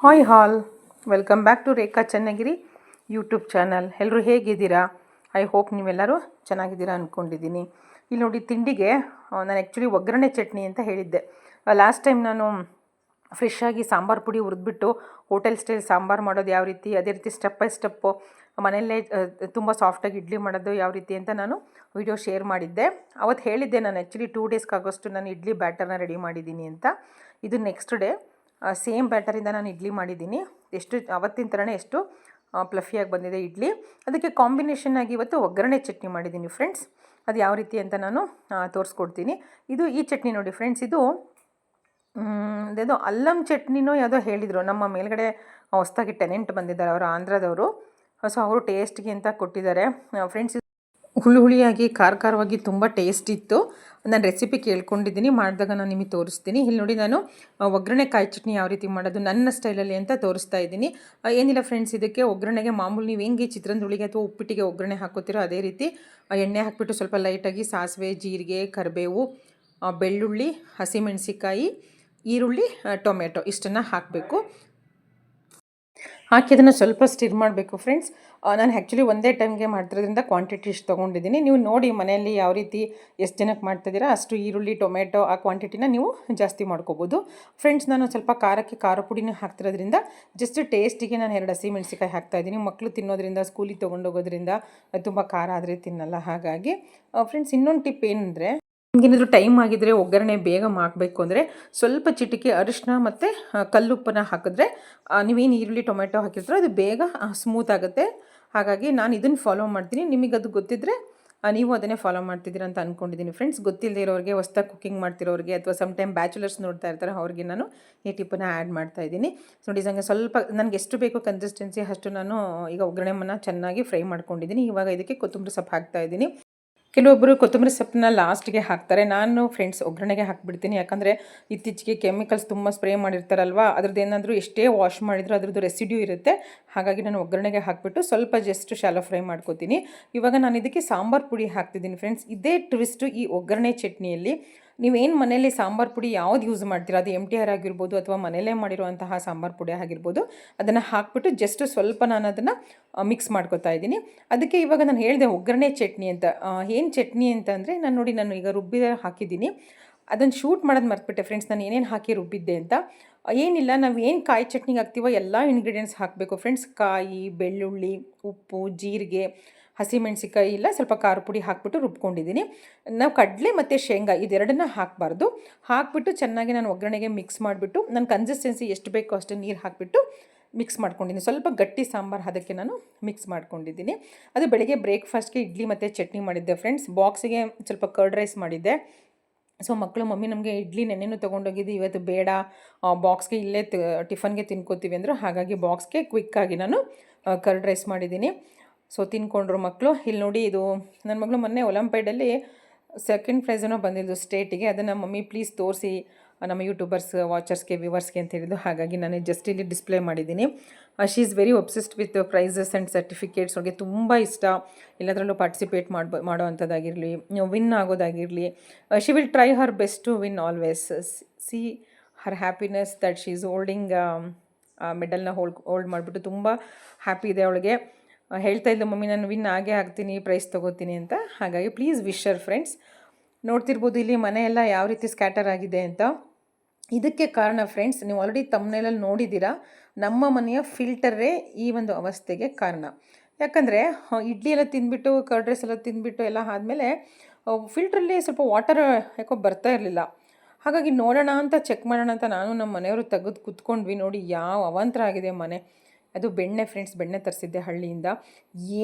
Hi all, welcome back to Rekha Channagiri YouTube channel. ಎಲ್ಲರೂ ಹೇಗಿದ್ದೀರಾ? I hope ನೀವೆಲ್ಲರೂ ಚೆನ್ನಾಗಿದ್ದೀರಾ ಅಂದ್ಕೊಂಡಿದ್ದೀನಿ. ಇಲ್ಲಿ ನೋಡಿ, ತಿಂಡಿಗೆ ನಾನು ಆ್ಯಕ್ಚುಲಿ ಒಗ್ಗರಣೆ ಚಟ್ನಿ ಅಂತ ಹೇಳಿದ್ದೆ. ಲಾಸ್ಟ್ ಟೈಮ್ ನಾನು ಫ್ರೆಶ್ಶಾಗಿ ಸಾಂಬಾರು ಪುಡಿ ಹುರಿದ್ಬಿಟ್ಟು ಹೋಟೆಲ್ ಸ್ಟೈಲ್ ಸಾಂಬಾರು ಮಾಡೋದು ಯಾವ ರೀತಿ, ಅದೇ ರೀತಿ ಸ್ಟೆಪ್ ಬೈ ಸ್ಟೆಪ್ಪು ಮನೆಯಲ್ಲೇ ತುಂಬ ಸಾಫ್ಟಾಗಿ ಇಡ್ಲಿ ಮಾಡೋದು ಯಾವ ರೀತಿ ಅಂತ ನಾನು ವಿಡಿಯೋ ಶೇರ್ ಮಾಡಿದ್ದೆ. ಅವತ್ತು ಹೇಳಿದ್ದೆ ನಾನು ಆ್ಯಕ್ಚುಲಿ 2 ಡೇಸ್ಗಾಗೋಷ್ಟು ನಾನು ಇಡ್ಲಿ ಬ್ಯಾಟರ್ನ ರೆಡಿ ಮಾಡಿದ್ದೀನಿ ಅಂತ. ಇದು ನೆಕ್ಸ್ಟ್ ಡೇ ಸೇಮ್ ಬ್ಯಾಟರಿಂದ ನಾನು ಇಡ್ಲಿ ಮಾಡಿದ್ದೀನಿ. ಎಷ್ಟು ಅವತ್ತಿನ ಥರನೇ ಎಷ್ಟು ಪ್ಲಫಿಯಾಗಿ ಬಂದಿದೆ ಇಡ್ಲಿ. ಅದಕ್ಕೆ ಕಾಂಬಿನೇಷನ್ ಆಗಿ ಇವತ್ತು ಒಗ್ಗರಣೆ ಚಟ್ನಿ ಮಾಡಿದ್ದೀನಿ ಫ್ರೆಂಡ್ಸ್. ಅದು ಯಾವ ರೀತಿ ಅಂತ ನಾನು ತೋರಿಸ್ಕೊಡ್ತೀನಿ. ಈ ಚಟ್ನಿ ನೋಡಿ ಫ್ರೆಂಡ್ಸ್, ಇದು ಅದೇದೋ ಅಲ್ಲಂ ಚಟ್ನಿನೋ ಯಾವುದೋ ಹೇಳಿದರು. ನಮ್ಮ ಮೇಲ್ಗಡೆ ಹೊಸದಾಗಿ ಟೆನೆಂಟ್ ಬಂದಿದ್ದಾರೆ, ಅವರು ಆಂಧ್ರದವರು. ಸೊ ಅವರು ಟೇಸ್ಟ್ಗೆ ಅಂತ ಕೊಟ್ಟಿದ್ದಾರೆ ಫ್ರೆಂಡ್ಸ್. ಹುಳಿಯಾಗಿ ಖಾರವಾಗಿ ತುಂಬ ಟೇಸ್ಟ್ ಇತ್ತು. ನಾನು ರೆಸಿಪಿ ಕೇಳ್ಕೊಂಡಿದ್ದೀನಿ, ಮಾಡಿದಾಗ ನಾನು ನಿಮಗೆ ತೋರಿಸ್ತೀನಿ. ಇಲ್ಲಿ ನೋಡಿ, ನಾನು ಒಗ್ಗರಣೆ ಕಾಯಿ ಚಟ್ನಿ ಯಾವ ರೀತಿ ಮಾಡೋದು ನನ್ನ ಸ್ಟೈಲಲ್ಲಿ ಅಂತ ತೋರಿಸ್ತಾ ಇದ್ದೀನಿ. ಏನಿಲ್ಲ ಫ್ರೆಂಡ್ಸ್, ಇದಕ್ಕೆ ಒಗ್ಗರಣೆಗೆ ಮಾಮೂಲಿ ನೀವು ಹೆಂಗೆ ಚಿತ್ರಾನ್ನದೊಳಗೆ ಅಥವಾ ಉಪ್ಪಿಟ್ಟಿಗೆ ಒಗ್ಗರಣೆ ಹಾಕೋತಿರೋ ಅದೇ ರೀತಿ ಎಣ್ಣೆ ಹಾಕಿಬಿಟ್ಟು ಸ್ವಲ್ಪ ಲೈಟಾಗಿ ಸಾಸಿವೆ, ಜೀರಿಗೆ, ಕರಿಬೇವು, ಬೆಳ್ಳುಳ್ಳಿ, ಹಸಿಮೆಣಸಿಕಾಯಿ, ಈರುಳ್ಳಿ, ಟೊಮೆಟೊ ಇಷ್ಟನ್ನು ಹಾಕಬೇಕು. ಹಾಕಿ ಅದನ್ನು ಸ್ವಲ್ಪ ಸ್ಟಿರ್ ಮಾಡಬೇಕು ಫ್ರೆಂಡ್ಸ್. ನಾನು ಆ್ಯಕ್ಚುಲಿ ಒಂದೇ ಟೈಮ್ಗೆ ಮಾಡ್ತಿರೋದ್ರಿಂದ ಕ್ವಾಂಟಿಟಿ ಇಷ್ಟು ತೊಗೊಂಡಿದ್ದೀನಿ. ನೀವು ನೋಡಿ ಮನೆಯಲ್ಲಿ ಯಾವ ರೀತಿ ಎಷ್ಟು ಜನಕ್ಕೆ ಮಾಡ್ತಿದ್ದೀರಾ ಅಷ್ಟು ಈರುಳ್ಳಿ, ಟೊಮೆಟೊ ಆ ಕ್ವಾಂಟಿಟಿನ ನೀವು ಜಾಸ್ತಿ ಮಾಡ್ಕೋಬೋದು ಫ್ರೆಂಡ್ಸ್. ನಾನು ಸ್ವಲ್ಪ ಖಾರಕ್ಕೆ ಖಾರ ಪುಡಿನ ಹಾಕ್ತಿರೋದ್ರಿಂದ ಜಸ್ಟ್ ಟೇಸ್ಟಿಗೆ ನಾನು 2 ಹಸಿಮೆಣಸಿಕಾಯಿ ಹಾಕ್ತಾಯಿದ್ದೀನಿ. ಮಕ್ಕಳು ತಿನ್ನೋದ್ರಿಂದ, ಸ್ಕೂಲಿಗೆ ತೊಗೊಂಡೋಗೋದ್ರಿಂದ ತುಂಬ ಖಾರ ಆದರೆ ತಿನ್ನಲ್ಲ. ಹಾಗಾಗಿ ಫ್ರೆಂಡ್ಸ್, ಇನ್ನೊಂದು ಟಿಪ್ ಏನಂದರೆ, ನಿಮಗೇನಾದರೂ ಟೈಮ್ ಆಗಿದ್ದರೆ ಒಗ್ಗರಣೆ ಬೇಗ ಮಾಡಬೇಕು ಅಂದರೆ ಸ್ವಲ್ಪ ಚಿಟಿಕೆ ಅರಿಶಿನ ಮತ್ತು ಕಲ್ಲುಪ್ಪನ್ನು ಹಾಕಿದ್ರೆ ನೀವೇನು ಈರುಳ್ಳಿ, ಟೊಮೆಟೊ ಹಾಕಿರ್ತೀರೋ ಅದು ಬೇಗ ಸ್ಮೂತ್ ಆಗುತ್ತೆ. ಹಾಗಾಗಿ ನಾನು ಇದನ್ನು ಫಾಲೋ ಮಾಡ್ತೀನಿ. ನಿಮಗದು ಗೊತ್ತಿದ್ದರೆ ನೀವು ಅದನ್ನೇ ಫಾಲೋ ಮಾಡ್ತಿದ್ದೀರ ಅಂತ ಅಂದ್ಕೊಂಡಿದ್ದೀನಿ ಫ್ರೆಂಡ್ಸ್. ಗೊತ್ತಿಲ್ಲದೆ ಇರೋರಿಗೆ, ಹೊಸ್ದಾಗಿ ಕುಕ್ಕಿಂಗ್ ಮಾಡ್ತಿರೋರಿಗೆ ಅಥವಾ ಸಮ್ ಟೈಮ್ ಬ್ಯಾಚುಲರ್ಸ್ ನೋಡ್ತಾ ಇರ್ತಾರೆ, ಅವ್ರಿಗೆ ನಾನು ಈ ಟಿಪ್ಪನ್ನು ಆ್ಯಡ್ ಮಾಡ್ತಾಯಿದ್ದೀನಿ. ನೋಡಿ, ಸ್ವಲ್ಪ ನನಗೆ ಎಷ್ಟು ಬೇಕೋ ಕನ್ಸಿಸ್ಟೆನ್ಸಿ ಅಷ್ಟು ನಾನು ಈಗ ಒಗ್ಗರಣೆಯನ್ನು ಚೆನ್ನಾಗಿ ಫ್ರೈ ಮಾಡ್ಕೊಂಡಿದ್ದೀನಿ. ಇವಾಗ ಇದಕ್ಕೆ ಕೊತ್ತಂಬರಿ ಸೊಪ್ಪು ಹಾಕ್ತಾಯಿದ್ದೀನಿ. ಕೆಲವೊಬ್ಬರು ಕೊತ್ತಂಬರಿ ಸೊಪ್ಪನ್ನ ಲಾಸ್ಟ್ಗೆ ಹಾಕ್ತಾರೆ. ನಾನು ಫ್ರೆಂಡ್ಸ್ ಒಗ್ಗರಣೆಗೆ ಹಾಕಿಬಿಡ್ತೀನಿ. ಯಾಕಂದರೆ ಇತ್ತೀಚೆಗೆ ಕೆಮಿಕಲ್ಸ್ ತುಂಬ ಸ್ಪ್ರೇ ಮಾಡಿರ್ತಾರಲ್ವ, ಅದ್ರದ್ದು ಏನಾದರೂ ಎಷ್ಟೇ ವಾಶ್ ಮಾಡಿದರೂ ಅದ್ರದ್ದು ರೆಸಿಡ್ಯೂ ಇರುತ್ತೆ. ಹಾಗಾಗಿ ನಾನು ಒಗ್ಗರಣೆಗೆ ಹಾಕಿಬಿಟ್ಟು ಸ್ವಲ್ಪ ಜಸ್ಟ್ ಶಾಲೋ ಫ್ರೈ ಮಾಡ್ಕೋತೀನಿ. ಇವಾಗ ನಾನು ಇದಕ್ಕೆ ಸಾಂಬಾರು ಪುಡಿ ಹಾಕ್ತಿದ್ದೀನಿ ಫ್ರೆಂಡ್ಸ್. ಇದೇ ಟ್ವಿಸ್ಟು ಈ ಒಗ್ಗರಣೆ ಚಟ್ನಿಯಲ್ಲಿ. ನೀವೇನು ಮನೆಯಲ್ಲಿ ಸಾಂಬಾರು ಪುಡಿ ಯಾವ್ದು ಯೂಸ್ ಮಾಡ್ತೀರಾ, ಅದು MTR ಆಗಿರ್ಬೋದು ಅಥವಾ ಮನೆಯಲ್ಲೇ ಮಾಡಿರುವಂತಹ ಸಾಂಬಾರು ಪುಡಿ ಆಗಿರ್ಬೋದು, ಅದನ್ನು ಹಾಕ್ಬಿಟ್ಟು ಜಸ್ಟ್ ಸ್ವಲ್ಪ ನಾನು ಅದನ್ನು ಮಿಕ್ಸ್ ಮಾಡ್ಕೊತಾ ಇದ್ದೀನಿ. ಅದಕ್ಕೆ ಇವಾಗ ನಾನು ಹೇಳಿದೆ ಒಗ್ಗರಣೆ ಚಟ್ನಿ ಅಂತ. ಏನು ಚಟ್ನಿ ಅಂತ ಅಂದರೆ, ನಾನು ಈಗ ರುಬ್ಬಿದ ಹಾಕಿದ್ದೀನಿ. ಅದನ್ನು ಶೂಟ್ ಮಾಡೋದು ಮರ್ತ್ಬಿಟ್ಟೆ ಫ್ರೆಂಡ್ಸ್, ನಾನು ಏನೇನು ಹಾಕಿ ರುಬ್ಬಿದ್ದೆ ಅಂತ. ಏನಿಲ್ಲ, ನಾವು ಏನು ಕಾಯಿ ಚಟ್ನಿಗೆ ಹಾಕ್ತೀವೋ ಎಲ್ಲ ಇಂಗ್ರೀಡಿಯೆಂಟ್ಸ್ ಹಾಕಬೇಕು ಫ್ರೆಂಡ್ಸ್. ಕಾಯಿ, ಬೆಳ್ಳುಳ್ಳಿ, ಉಪ್ಪು, ಜೀರಿಗೆ, ಹಸಿಮೆಣಸಿಕಾಯಿ ಇಲ್ಲ ಸ್ವಲ್ಪ ಖಾರ ಪುಡಿ ಹಾಕ್ಬಿಟ್ಟು ರುಬ್ಕೊಂಡಿದ್ದೀನಿ. ನಾವು ಕಡಲೆ ಮತ್ತು ಶೇಂಗಾ ಇದೆರಡನ್ನ ಹಾಕಬಾರ್ದು. ಹಾಕ್ಬಿಟ್ಟು ಚೆನ್ನಾಗಿ ನಾನು ಒಗ್ಗರಣೆಗೆ ಮಿಕ್ಸ್ ಮಾಡಿಬಿಟ್ಟು ನನ್ನ ಕನ್ಸಿಸ್ಟೆನ್ಸಿ ಎಷ್ಟು ಬೇಕೋ ಅಷ್ಟು ನೀರು ಹಾಕಿಬಿಟ್ಟು ಮಿಕ್ಸ್ ಮಾಡ್ಕೊಂಡಿದ್ದೀನಿ. ಸ್ವಲ್ಪ ಗಟ್ಟಿ ಸಾಂಬಾರು ಅದಕ್ಕೆ ನಾನು ಮಿಕ್ಸ್ ಮಾಡ್ಕೊಂಡಿದ್ದೀನಿ. ಅದು ಬೆಳಗ್ಗೆ ಬ್ರೇಕ್ಫಾಸ್ಟ್ಗೆ ಇಡ್ಲಿ ಮತ್ತು ಚಟ್ನಿ ಮಾಡಿದ್ದೆ ಫ್ರೆಂಡ್ಸ್. ಬಾಕ್ಸಿಗೆ ಸ್ವಲ್ಪ ಕರ್ಡ್ ರೈಸ್ ಮಾಡಿದ್ದೆ. ಸೊ ಮಕ್ಕಳು, ಮಮ್ಮಿ ನಮಗೆ ಇಡ್ಲಿ ನೆನ್ನೆನೂ ತೊಗೊಂಡೋಗಿದ್ದು, ಇವತ್ತು ಬೇಡ, ಬಾಕ್ಸ್ಗೆ ಇಲ್ಲೇ ಟಿಫನ್ಗೆ ತಿನ್ಕೋತೀವಿ ಅಂದರು. ಹಾಗಾಗಿ ಬಾಕ್ಸ್ಗೆ ಕ್ವಿಕ್ಕಾಗಿ ನಾನು ಕರ್ಡ್ ರೈಸ್ ಮಾಡಿದ್ದೀನಿ. ಸೊ ತಿನ್ಕೊಂಡ್ರು ಮಕ್ಕಳು. ಇಲ್ಲಿ ನೋಡಿ, ಇದು ನನ್ನ ಮಗಳು ಮೊನ್ನೆ ಒಲಿಂಪಿಯಾಡಲ್ಲಿ ಸೆಕೆಂಡ್ ಪ್ರೈಸನೋ ಬಂದಿದ್ದು ಸ್ಟೇಟಿಗೆ. ಅದನ್ನು ಮಮ್ಮಿ ಪ್ಲೀಸ್ ತೋರಿಸಿ ನಮ್ಮ ಯೂಟ್ಯೂಬರ್ಸ್ ವಾಚರ್ಸ್ಗೆ, ವ್ಯೂವರ್ಸ್ಗೆ ಅಂತ ಹೇಳಿದ್ದು. ಹಾಗಾಗಿ ನಾನು ಜಸ್ಟ್ ಇಲ್ಲಿ ಡಿಸ್ಪ್ಲೇ ಮಾಡಿದ್ದೀನಿ. She is very obsessed with prizes and certificates. ಅವ್ರಿಗೆ ತುಂಬ ಇಷ್ಟ ಎಲ್ಲದರಲ್ಲೂ ಪಾರ್ಟಿಸಿಪೇಟ್ ಮಾಡೋ ಅಂಥದ್ದಾಗಿರಲಿ, ವಿನ್ ಆಗೋದಾಗಿರಲಿ. She will try her best to win always. See her happiness that she is holding ಮೆಡಲ್ನ ಹೋಲ್ಡ್ ಮಾಡಿಬಿಟ್ಟು ತುಂಬ ಹ್ಯಾಪಿ ಇದೆ ಅವಳಿಗೆ. ಹೇಳ್ತಾ ಇದ್ಲು, ಮಮ್ಮಿ ನಾನು ವಿನ್ ಆಗೇ ಆಗ್ತೀನಿ, ಪ್ರೈಸ್ ತೊಗೋತೀನಿ ಅಂತ. ಹಾಗಾಗಿ ಪ್ಲೀಸ್ ವಿಶರ್ ಫ್ರೆಂಡ್ಸ್. ನೋಡ್ತಿರ್ಬೋದು ಇಲ್ಲಿ ಮನೆಯೆಲ್ಲ ಯಾವ ರೀತಿ ಸ್ಕ್ಯಾಟರ್ ಆಗಿದೆ ಅಂತ. ಇದಕ್ಕೆ ಕಾರಣ ಫ್ರೆಂಡ್ಸ್, ನೀವು ಆಲ್ರೆಡಿ ತಮ್ಮನೇಲಲ್ಲಿ ನೋಡಿದ್ದೀರಾ, ನಮ್ಮ ಮನೆಯ ಫಿಲ್ಟರೇ ಈ ಒಂದು ಅವಸ್ಥೆಗೆ ಕಾರಣ. ಯಾಕಂದರೆ ಇಡ್ಲಿ ಎಲ್ಲ ತಿಂದ್ಬಿಟ್ಟು, ಕರ್ಡ್ ರೈಸ್ ಎಲ್ಲ ತಿಂದ್ಬಿಟ್ಟು ಎಲ್ಲ ಆದಮೇಲೆ ಫಿಲ್ಟ್ರಲ್ಲಿ ಸ್ವಲ್ಪ ವಾಟರ್ ಯಾಕೋ ಬರ್ತಾ ಇರಲಿಲ್ಲ. ಹಾಗಾಗಿ ನೋಡೋಣ ಅಂತ ಚೆಕ್ ಮಾಡೋಣ ಅಂತ ನಾನು ನಮ್ಮ ಮನೆಯವರು ತೆಗೆದು ಕೂತ್ಕೊಂಡ್ವಿ. ನೋಡಿ ಯಾವ ಅವಾಂತರ ಆಗಿದೆ ಮನೆ. ಅದು ಬೆಣ್ಣೆ ಫ್ರೆಂಡ್ಸ್, ಬೆಣ್ಣೆ ತರಿಸಿದ್ದೆ ಹಳ್ಳಿಯಿಂದ.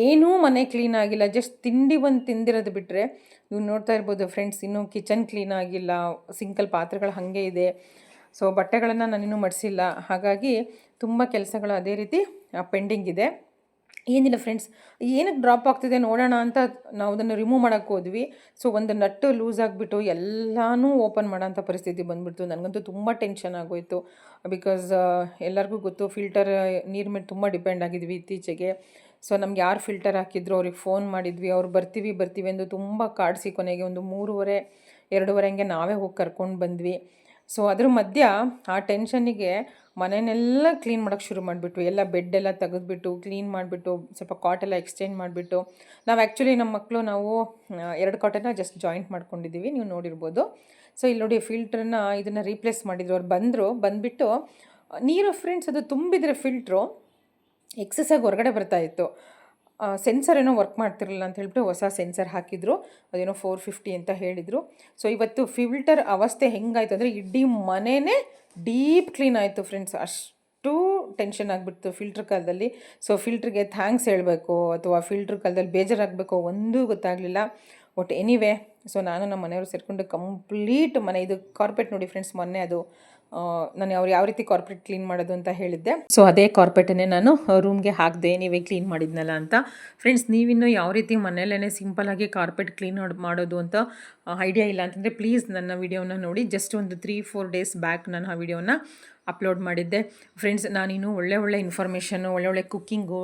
ಏನೂ ಮನೆ ಕ್ಲೀನ್ ಆಗಿಲ್ಲ, ಜಸ್ಟ್ ತಿಂಡಿ ಒಂದು ತಿಂದಿರೋದು ಬಿಟ್ಟರೆ. ನೀವು ನೋಡ್ತಾ ಇರ್ಬೋದು ಫ್ರೆಂಡ್ಸ್, ಇನ್ನೂ ಕಿಚನ್ ಕ್ಲೀನ್ ಆಗಿಲ್ಲ, ಸಿಂಕಲ್ ಪಾತ್ರೆಗಳು ಹಾಗೆ ಇದೆ. ಸೊ ಬಟ್ಟೆಗಳನ್ನು ನಾನಿನ್ನೂ ಮಡಿಸಿಲ್ಲ. ಹಾಗಾಗಿ ತುಂಬ ಕೆಲಸಗಳು ಅದೇ ರೀತಿ ಪೆಂಡಿಂಗ್ ಇದೆ. ಏನಿಲ್ಲ ಫ್ರೆಂಡ್ಸ್, ಏನಕ್ಕೆ ಡ್ರಾಪ್ ಆಗ್ತಿದೆ ನೋಡೋಣ ಅಂತ ನಾವು ಅದನ್ನು ರಿಮೂವ್ ಮಾಡೋಕ್ಕೆ ಹೋದ್ವಿ. ಸೊ ಒಂದು ನಟ್ಟು ಲೂಸ್ ಆಗಿಬಿಟ್ಟು ಎಲ್ಲನೂ ಓಪನ್ ಮಾಡೋಂಥ ಪರಿಸ್ಥಿತಿ ಬಂದುಬಿಡ್ತು. ನನಗಂತೂ ತುಂಬ ಟೆನ್ಷನ್ ಆಗೋಯಿತು. ಬಿಕಾಸ್ ಎಲ್ಲರಿಗೂ ಗೊತ್ತು, ಫಿಲ್ಟರ್ ನೀರು ಮೇಲೆ ತುಂಬ ಡಿಪೆಂಡ್ ಆಗಿದ್ವಿ ಇತ್ತೀಚೆಗೆ. ಸೊ ನಮ್ಗೆ ಯಾರು ಫಿಲ್ಟರ್ ಹಾಕಿದ್ರು ಅವ್ರಿಗೆ ಫೋನ್ ಮಾಡಿದ್ವಿ. ಅವ್ರು ಬರ್ತೀವಿ ಎಂದು ತುಂಬ ಕಾಡಿಸಿ ಕೊನೆಗೆ ಒಂದು 3:30, 2:30 ಹಂಗೆ ನಾವೇ ಹೋಗಿ ಕರ್ಕೊಂಡು ಬಂದ್ವಿ. ಸೊ ಅದ್ರ ಮಧ್ಯ ಆ ಟೆನ್ಷನ್ನಿಗೆ ಮನೆಯನ್ನೆಲ್ಲ ಕ್ಲೀನ್ ಮಾಡೋಕ್ಕೆ ಶುರು ಮಾಡಿಬಿಟ್ಟು ಎಲ್ಲ ಬೆಡ್ಡೆಲ್ಲ ತೆಗೆದ್ಬಿಟ್ಟು ಕ್ಲೀನ್ ಮಾಡಿಬಿಟ್ಟು ಸ್ವಲ್ಪ ಕಾಟೆಲ್ಲ ಎಕ್ಸ್ಚೇಂಜ್ ಮಾಡಿಬಿಟ್ಟು ನಾವು ಆ್ಯಕ್ಚುಲಿ ನಮ್ಮ ಮಕ್ಕಳು ನಾವು 2 ಕಾಟನ್ನ ಜಸ್ಟ್ ಜಾಯಿಂಟ್ ಮಾಡ್ಕೊಂಡಿದ್ದೀವಿ, ನೀವು ನೋಡಿರ್ಬೋದು. ಸೊ ಇಲ್ಲಿ ನೋಡಿ ಫಿಲ್ಟ್ರನ್ನ ಇದನ್ನು ರೀಪ್ಲೇಸ್ ಮಾಡಿದ್ರು. ಅವ್ರು ಬಂದುಬಿಟ್ಟು ನೀರು ಫ್ರೆಂಡ್ಸ್ ಅದು ತುಂಬಿದರೆ ಫಿಲ್ಟ್ರು ಎಕ್ಸಸ್ ಆಗಿ ಹೊರಗಡೆ ಬರ್ತಾಯಿತ್ತು. ಸೆನ್ಸರ್ ಏನೋ ವರ್ಕ್ ಮಾಡ್ತಿರಲಿಲ್ಲ ಅಂತ ಹೇಳ್ಬಿಟ್ಟು ಹೊಸ ಸೆನ್ಸರ್ ಹಾಕಿದ್ರು, ಅದೇನೋ 450 ಅಂತ ಹೇಳಿದರು. ಸೊ ಇವತ್ತು ಫಿಲ್ಟರ್ ಅವಸ್ಥೆ ಹೆಂಗಾಯ್ತು ಅಂದರೆ ಇಡೀ ಮನೆಯೇ ಡೀಪ್ ಕ್ಲೀನ್ ಆಯಿತು ಫ್ರೆಂಡ್ಸ್. ಅಷ್ಟು ಟೆನ್ಷನ್ ಆಗಿಬಿಡ್ತು ಫಿಲ್ಟ್ರ್ ಕಾಲದಲ್ಲಿ. ಸೊ ಫಿಲ್ಟ್ರಿಗೆ ಥ್ಯಾಂಕ್ಸ್ ಹೇಳಬೇಕು ಅಥವಾ ಫಿಲ್ಟ್ರ್ ಕಾಲದಲ್ಲಿ ಬೇಜಾರಾಗಬೇಕು ಒಂದೂ ಗೊತ್ತಾಗಲಿಲ್ಲ. ಬಟ್ ಎನಿವೇ, ಸೊ ನಾನು ನಮ್ಮ ಮನೆಯವರು ಸೇರಿಕೊಂಡು ಕಂಪ್ಲೀಟ್ ಮನೆ, ಇದು ಕಾರ್ಪೆಟ್ ನೋಡಿ ಫ್ರೆಂಡ್ಸ್, ಮೊನ್ನೆ ಅದು ನಾನು ಯಾವ ರೀತಿ ಕಾರ್ಪೆಟ್ ಕ್ಲೀನ್ ಮಾಡೋದು ಅಂತ ಹೇಳಿದ್ದೆ. ಸೊ ಅದೇ ಕಾರ್ಪೆಟನ್ನೇ ನಾನು ರೂಮ್ಗೆ ಹಾಕಿದೆ, ನೀವೇ ಕ್ಲೀನ್ ಮಾಡಿದ್ನಲ್ಲ ಅಂತ. ಫ್ರೆಂಡ್ಸ್, ನೀವಿನ್ನೂ ಯಾವ ರೀತಿ ಮನೆಯಲ್ಲೇ ಸಿಂಪಲ್ಲಾಗಿ ಕಾರ್ಪೆಟ್ ಕ್ಲೀನ್ ಮಾಡೋದು ಅಂತ ಐಡಿಯಾ ಇಲ್ಲ ಅಂತಂದರೆ ಪ್ಲೀಸ್ ನನ್ನ ವಿಡಿಯೋನ ನೋಡಿ. ಜಸ್ಟ್ ಒಂದು 3-4 ಡೇಸ್ ಬ್ಯಾಕ್ ನಾನು ಆ ವಿಡಿಯೋನ ಅಪ್ಲೋಡ್ ಮಾಡಿದ್ದೆ ಫ್ರೆಂಡ್ಸ್. ನಾನಿನ್ನು ಒಳ್ಳೆ ಇನ್ಫಾರ್ಮೇಷನ್ನು, ಒಳ್ಳೆ ಕುಕ್ಕಿಂಗು,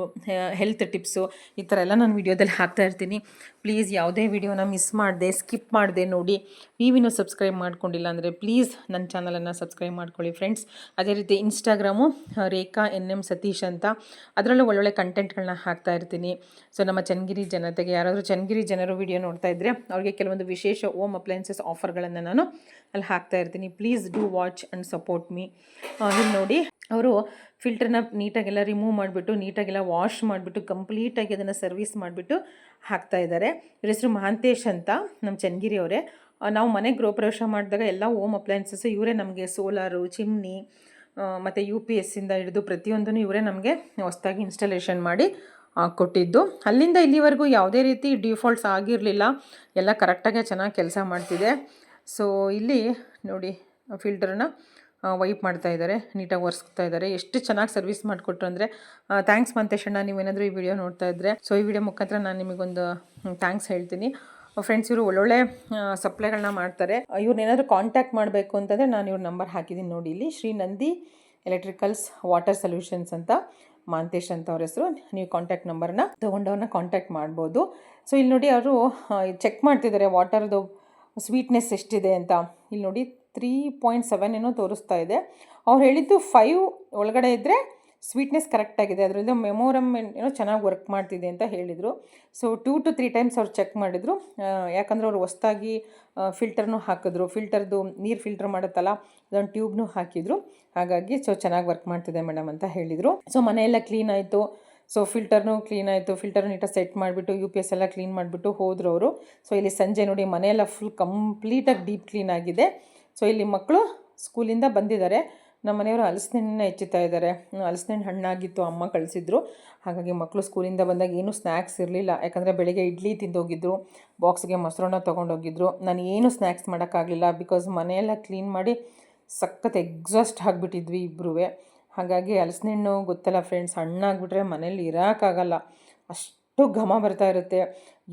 ಹೆಲ್ತ್ ಟಿಪ್ಸು ಈ ಥರ ಎಲ್ಲ ನಾನು ವಿಡಿಯೋದಲ್ಲಿ ಹಾಕ್ತಾ ಇರ್ತೀನಿ. ಪ್ಲೀಸ್ ಯಾವುದೇ ವಿಡಿಯೋನ ಮಿಸ್ ಮಾಡಿದೆ, ಸ್ಕಿಪ್ ಮಾಡಿದೆ ನೋಡಿ. ನೀವಿನ್ನೂ ಸಬ್ಸ್ಕ್ರೈಬ್ ಮಾಡ್ಕೊಂಡಿಲ್ಲ ಅಂದರೆ ಪ್ಲೀಸ್ ನನ್ನ ಚಾನಲನ್ನು ಸಬ್ಸ್ಕ್ರೈಬ್ ಮಾಡ್ಕೊಳ್ಳಿ ಫ್ರೆಂಡ್ಸ್. ಅದೇ ರೀತಿ ಇನ್ಸ್ಟಾಗ್ರಾಮು ರೇಖಾ NM ಸತೀಶ್ ಅಂತ, ಅದರಲ್ಲೂ ಒಳ್ಳೊಳ್ಳೆ ಕಂಟೆಂಟ್ಗಳನ್ನ ಹಾಕ್ತಾ ಇರ್ತೀನಿ. ಸೊ ನಮ್ಮ ಚನ್ನಗಿರಿ ಜನತೆಗೆ, ಯಾರಾದರೂ ಚನ್ನಗಿರಿ ಜನರು ವಿಡಿಯೋ ನೋಡ್ತಾ ಇದ್ದರೆ ಅವ್ರಿಗೆ ಕೆಲವೊಂದು ವಿಶೇಷ ಹೋಮ್ ಅಪ್ಲಯನ್ಸಸ್ ಆಫರ್ಗಳನ್ನು ನಾನು ಅಲ್ಲಿ ಹಾಕ್ತಾ ಇರ್ತೀನಿ. Please do watch and support me. ಇಲ್ಲಿ ನೋಡಿ, ಅವರು ಫಿಲ್ಟರ್ನ ನೀಟಾಗೆಲ್ಲ ರಿಮೂವ್ ಮಾಡಿಬಿಟ್ಟು, ನೀಟಾಗೆಲ್ಲ ವಾಶ್ ಮಾಡಿಬಿಟ್ಟು, ಕಂಪ್ಲೀಟಾಗಿ ಅದನ್ನು ಸರ್ವಿಸ್ ಮಾಡಿಬಿಟ್ಟು ಹಾಕ್ತಾ ಇದ್ದಾರೆ. ಇವ್ರ ಹೆಸರು ಮಹಾಂತೇಶ್ ಅಂತ, ನಮ್ಮ ಚನ್ನಗಿರಿ ಅವರೇ. ನಾವು ಮನೆಗೆ ಗೃಹಪ್ರವೇಶ ಮಾಡಿದಾಗ ಎಲ್ಲ ಹೋಮ್ ಅಪ್ಲಯನ್ಸಸ್ಸು ಇವರೇ ನಮಗೆ, ಸೋಲಾರು, ಚಿಮ್ನಿ ಮತ್ತು UPS ಇಂದ ಹಿಡಿದು ಪ್ರತಿಯೊಂದೂ ಇವರೇ ನಮಗೆ ಹೊಸದಾಗಿ ಇನ್ಸ್ಟಾಲೇಷನ್ ಮಾಡಿ ಕೊಟ್ಟಿದ್ದು. ಅಲ್ಲಿಂದ ಇಲ್ಲಿವರೆಗೂ ಯಾವುದೇ ರೀತಿ ಡಿಫಾಲ್ಟ್ಸ್ ಆಗಿರಲಿಲ್ಲ, ಎಲ್ಲ ಕರೆಕ್ಟಾಗೆ ಚೆನ್ನಾಗಿ ಕೆಲಸ ಮಾಡ್ತಿದೆ. ಸೊ ಇಲ್ಲಿ ನೋಡಿ ಫಿಲ್ಟರ್ನ ವೈಪ್ ಮಾಡ್ತಾ ಇದ್ದಾರೆ, ನೀಟಾಗಿ ಒರೆಸ್ತಾ ಇದ್ದಾರೆ. ಎಷ್ಟು ಚೆನ್ನಾಗಿ ಸರ್ವಿಸ್ ಮಾಡಿಕೊಟ್ರು ಅಂದರೆ ಥ್ಯಾಂಕ್ಸ್ ಮಂತೇಶಣ್ಣ, ನೀವೇನಾದರೂ ಈ ವಿಡಿಯೋ ನೋಡ್ತಾ ಇದ್ದರೆ. ಸೊ ಈ ವಿಡಿಯೋ ಮುಖಾಂತರ ನಾನು ನಿಮಗೊಂದು ಥ್ಯಾಂಕ್ಸ್ ಹೇಳ್ತೀನಿ ಫ್ರೆಂಡ್ಸ್. ಇವರು ಒಳ್ಳೊಳ್ಳೆ ಸಪ್ಲೈಗಳನ್ನ ಮಾಡ್ತಾರೆ. ಇವ್ರನ್ನೇನಾದರೂ ಕಾಂಟ್ಯಾಕ್ಟ್ ಮಾಡಬೇಕು ಅಂತಂದರೆ ನಾನು ಇವ್ರ ನಂಬರ್ ಹಾಕಿದ್ದೀನಿ ನೋಡಿ ಇಲ್ಲಿ, Shri Nandi electricals water solutions ಅಂತ, ಮಹಾಂತೇಶ್ ಅಂತ ಅವ್ರ ಹೆಸರು. ನೀವು ಕಾಂಟ್ಯಾಕ್ಟ್ ನಂಬರ್ನ ತೊಗೊಂಡವ್ರನ್ನ ಕಾಂಟ್ಯಾಕ್ಟ್ ಮಾಡ್ಬೋದು. ಸೊ ಇಲ್ಲಿ ನೋಡಿ ಅವರು ಚೆಕ್ ಮಾಡ್ತಿದ್ದಾರೆ ವಾಟರ್ದು ಸ್ವೀಟ್ನೆಸ್ ಎಷ್ಟಿದೆ ಅಂತ. ಇಲ್ಲಿ ನೋಡಿ 3.7 ಏನೋ ತೋರಿಸ್ತಾ ಇದೆ. ಅವ್ರು ಹೇಳಿದ್ದು 5 ಒಳಗಡೆ ಇದ್ದರೆ ಸ್ವೀಟ್ನೆಸ್ ಕರೆಕ್ಟಾಗಿದೆ, ಅದರಿಂದ ಮೆಮೊರಮ್ ಏನೋ ಚೆನ್ನಾಗಿ ವರ್ಕ್ ಮಾಡ್ತಿದೆ ಅಂತ ಹೇಳಿದರು. ಸೊ 2 to 3 ಟೈಮ್ಸ್ ಅವ್ರು ಚೆಕ್ ಮಾಡಿದರು, ಯಾಕಂದರೆ ಅವ್ರು ಹೊಸದಾಗಿ ಫಿಲ್ಟರ್ನೂ ಹಾಕಿದ್ರು, ಫಿಲ್ಟರ್ದು ನೀರು ಫಿಲ್ಟರ್ ಮಾಡುತ್ತಲ್ಲ ಅದೊಂದು ಟ್ಯೂಬ್ನೂ ಹಾಕಿದರು. ಹಾಗಾಗಿ ಸೊ ಚೆನ್ನಾಗಿ ವರ್ಕ್ ಮಾಡ್ತಿದೆ ಮೇಡಮ್ ಅಂತ ಹೇಳಿದರು. ಸೊ ಮನೆಯೆಲ್ಲ ಕ್ಲೀನ್ ಆಯಿತು. ಸೊ ಫಿಲ್ಟರ್ನೂ ಕ್ಲೀನ್ ಆಯಿತು, ಫಿಲ್ಟರ್ ನೀಟಾಗಿ ಸೆಟ್ ಮಾಡಿಬಿಟ್ಟು UPS ಎಲ್ಲ ಕ್ಲೀನ್ ಮಾಡಿಬಿಟ್ಟು ಹೋದರು ಅವರು. ಸೊ ಇಲ್ಲಿ ಸಂಜೆ ನೋಡಿ ಮನೆಯೆಲ್ಲ ಫುಲ್ ಕಂಪ್ಲೀಟಾಗಿ ಡೀಪ್ ಕ್ಲೀನ್ ಆಗಿದೆ. ಸೊ ಇಲ್ಲಿ ಮಕ್ಕಳು ಸ್ಕೂಲಿಂದ ಬಂದಿದ್ದಾರೆ. ನಮ್ಮ ಮನೆಯವರು ಹಲಸಿನ ಹೆಚ್ಚುತ್ತಾ ಇದ್ದಾರೆ. ಹಲಸಿನ ಹಣ್ಣಾಗಿತ್ತು, ಅಮ್ಮ ಕಳಿಸಿದ್ರು. ಹಾಗಾಗಿ ಮಕ್ಕಳು ಸ್ಕೂಲಿಂದ ಬಂದಾಗ ಏನೂ ಸ್ನ್ಯಾಕ್ಸ್ ಇರಲಿಲ್ಲ, ಯಾಕಂದರೆ ಬೆಳಗ್ಗೆ ಇಡ್ಲಿ ತಿಂದೋಗಿದ್ರು, ಬಾಕ್ಸ್ಗೆ ಮೊಸರನ್ನ ತೊಗೊಂಡೋಗಿದ್ರು. ನಾನು ಏನು ಸ್ನ್ಯಾಕ್ಸ್ ಮಾಡೋಕ್ಕಾಗಲಿಲ್ಲ, ಬಿಕಾಸ್ ಮನೆಯೆಲ್ಲ ಕ್ಲೀನ್ ಮಾಡಿ ಸಖತ್ ಎಕ್ಸಾಸ್ಟ್ ಆಗಿಬಿಟ್ಟಿದ್ವಿ ಇಬ್ಬರೂ. ಹಾಗಾಗಿ ಹಲಸಿನ ಹಣ್ಣು ಗೊತ್ತಲ್ಲ ಫ್ರೆಂಡ್ಸ್, ಹಣ್ಣಾಗ್ಬಿಟ್ರೆ ಮನೇಲಿ ಇರೋಕ್ಕಾಗಲ್ಲ, ಅಷ್ಟು ಘಮ ಬರ್ತಾ ಇರುತ್ತೆ.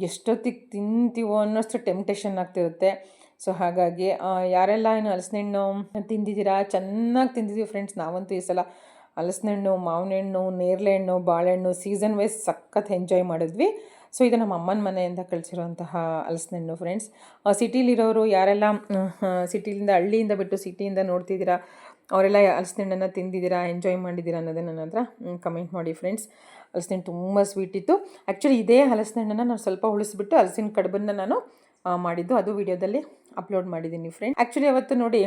ಎಷ್ಟೊತ್ತಿಗೆ ತಿಂತೀವೋ ಅನ್ನೋಷ್ಟು ಟೆಂಪ್ಟೇಷನ್ ಆಗ್ತಿರುತ್ತೆ. ಸೊ ಹಾಗಾಗಿ ಯಾರೆಲ್ಲ ಏನು ಹಲಸಿನ ಹಣ್ಣು ತಿಂದಿದ್ದೀರಾ, ಚೆನ್ನಾಗಿ ತಿಂದಿದ್ದೀವಿ ಫ್ರೆಂಡ್ಸ್. ನಾವಂತೂ ಈ ಸಲ ಹಲಸಿನ ಹಣ್ಣು, ಮಾವಿನ ಹಣ್ಣು, ನೇರಳೆ ಹಣ್ಣು, ಬಾಳೆಹಣ್ಣು ಸೀಸನ್ ವೈಸ್ ಸಖತ್ ಎಂಜಾಯ್ ಮಾಡಿದ್ವಿ. ಸೊ ಇದು ನಮ್ಮ ಅಮ್ಮನ ಮನೆಯಿಂದ ಕಳಿಸಿರುವಂತಹ ಹಲಸಿನ ಹಣ್ಣು ಫ್ರೆಂಡ್ಸ್. ಸಿಟಿಲಿರೋರು ಯಾರೆಲ್ಲ ಸಿಟಿಲಿಂದ, ಹಳ್ಳಿಯಿಂದ ಬಿಟ್ಟು ಸಿಟಿಯಿಂದ ನೋಡ್ತಿದ್ದೀರಾ, ಅವರೆಲ್ಲ ಹಲಸಿನ ಹಣ್ಣನ್ನು ತಿಂದಿದ್ದೀರಾ, ಎಂಜಾಯ್ ಮಾಡಿದ್ದೀರಾ ಅನ್ನೋದೇ ನನ್ನ ಹತ್ರ ಕಮೆಂಟ್ ಮಾಡಿ ಫ್ರೆಂಡ್ಸ್. ಹಲಸಿನ ಹಣ್ಣು ತುಂಬ ಸ್ವೀಟ್ ಇತ್ತು. ಆ್ಯಕ್ಚುಲಿ ಇದೇ ಹಲಸಿನ ಹಣ್ಣನ್ನು ನಾನು ಸ್ವಲ್ಪ ಉಳಿಸ್ಬಿಟ್ಟು ಹಲಸಿನ ಕಡುಬನ್ನು ನಾನು ಮಾಡಿದ್ದು, ಅದು ವಿಡಿಯೋದಲ್ಲಿ ಅಪ್ಲೋಡ್ ಮಾಡಿದ್ದೀನಿ ಫ್ರೆಂಡ್. ಆ್ಯಕ್ಚುಲಿ ಅವತ್ತು ನೋಡಿ